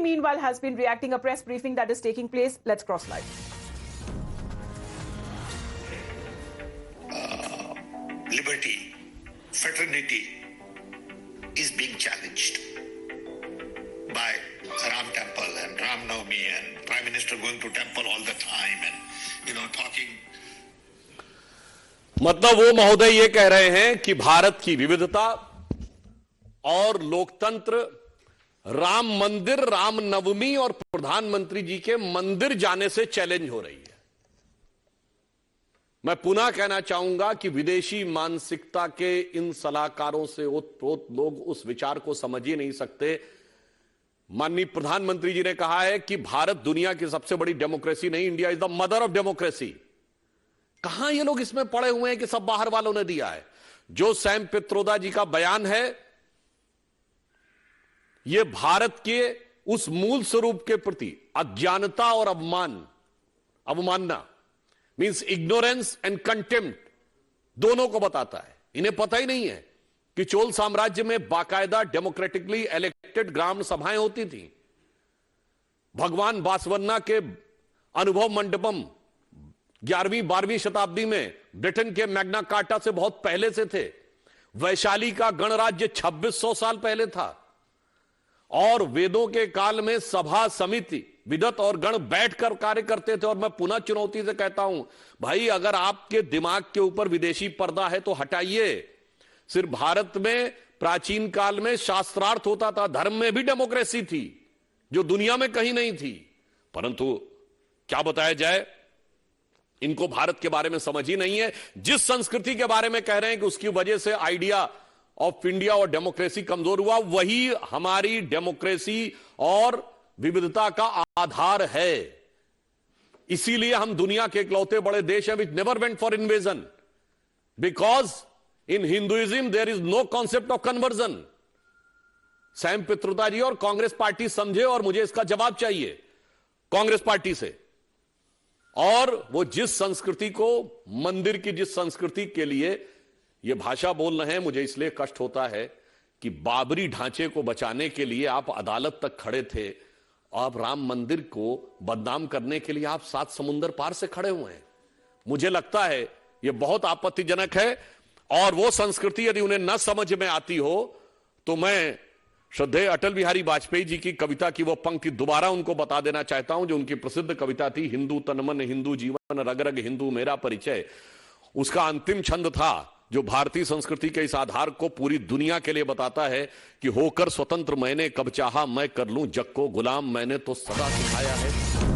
meanwhile, has been reacting a press briefing that is taking place. Let's cross live. Liberty, fraternity is being challenged by Ram Temple and Ram Navami and Prime Minister going to temple all the time and, talking. मतलब वो महोदय ये कह रहे हैं कि भारत की विविधता और लोकतंत्र राम मंदिर, राम नवमी और प्रधानमंत्री जी के मंदिर जाने से चैलेंज हो रही है। मैं पुनः कहना चाहूंगा कि विदेशी मानसिकता के इन सलाहकारों से ओतप्रोत लोग उस विचार को समझ ही नहीं सकते। माननीय प्रधानमंत्री जी ने कहा है कि भारत दुनिया की सबसे बड़ी डेमोक्रेसी नहीं, India is the mother of democracy. कहां ये लोग इसमें पड़े हुए हैं कि सब बाहर वालों ने दिया है? जो सैम पित्रोदा जी का बयान है, यह भारत के उस मूल स्वरूप के प्रति अज्ञानता और अवमानना मींस इग्नोरेंस एंड कंटेम्प्ट दोनों को बताता है। इन्हें पता ही नहीं है कि चोल साम्राज्य में बाकायदा डेमोक्रेटिकली इलेक्टेड ग्राम सभाएं होती थी। भगवान बासवन्ना के अनुभव मंडपम 11वीं 12वीं शताब्दी में ब्रिटेन के मैग्ना कार्टा से बहुत पहले से थे। वैशाली का गणराज्य 2600 साल पहले था और वेदों के काल में सभा समिति विदत और गण बैठकर कार्य करते थे। और मैं पुनः चुनौती से कहता हूं, भाई अगर आपके दिमाग के ऊपर विदेशी पर्दा है तो हटाइए। सिर्फ भारत में प्राचीन काल में शास्त्रार्थ होता था, धर्म में भी डेमोक्रेसी थी जो दुनिया में कहीं नहीं थी। परंतु क्या बताया जाए, इनको भारत के बारे में समझ ही नहीं है। जिस संस्कृति के बारे में कह रहे हैं कि उसकी वजह से आइडिया ऑफ इंडिया और डेमोक्रेसी कमजोर हुआ, वही हमारी डेमोक्रेसी और विविधता का आधार है। इसीलिए हम दुनिया के इकलौते बड़े देश हैं which never went for invasion, because in Hinduism there is no concept of conversion. Sam Pitroda ji और कांग्रेस पार्टी समझे, और मुझे इसका जवाब चाहिए कांग्रेस पार्टी से। और वो जिस संस्कृति को, मंदिर की जिस संस्कृति के लिए ये भाषा बोल रहे हैं, मुझे इसलिए कष्ट होता है कि बाबरी ढांचे को बचाने के लिए आप अदालत तक खड़े थे, आप राम मंदिर को बदनाम करने के लिए आप 7 समुंदर पार से खड़े हुए हैं। मुझे लगता है यह बहुत आपत्तिजनक है। और वो संस्कृति यदि उन्हें न समझ में आती हो तो मैं श्रद्धेय अटल बिहारी वाजपेयी जी की कविता की वो पंक्ति दोबारा उनको बता देना चाहता हूं, जो उनकी प्रसिद्ध कविता थी, हिंदू तन मन हिंदू जीवन रग रग हिंदू मेरा परिचय। उसका अंतिम छंद था जो भारतीय संस्कृति के इस आधार को पूरी दुनिया के लिए बताता है कि होकर स्वतंत्र मैंने कब चाहा, मैं कर लूं जग को गुलाम, मैंने तो सदा सिखाया है।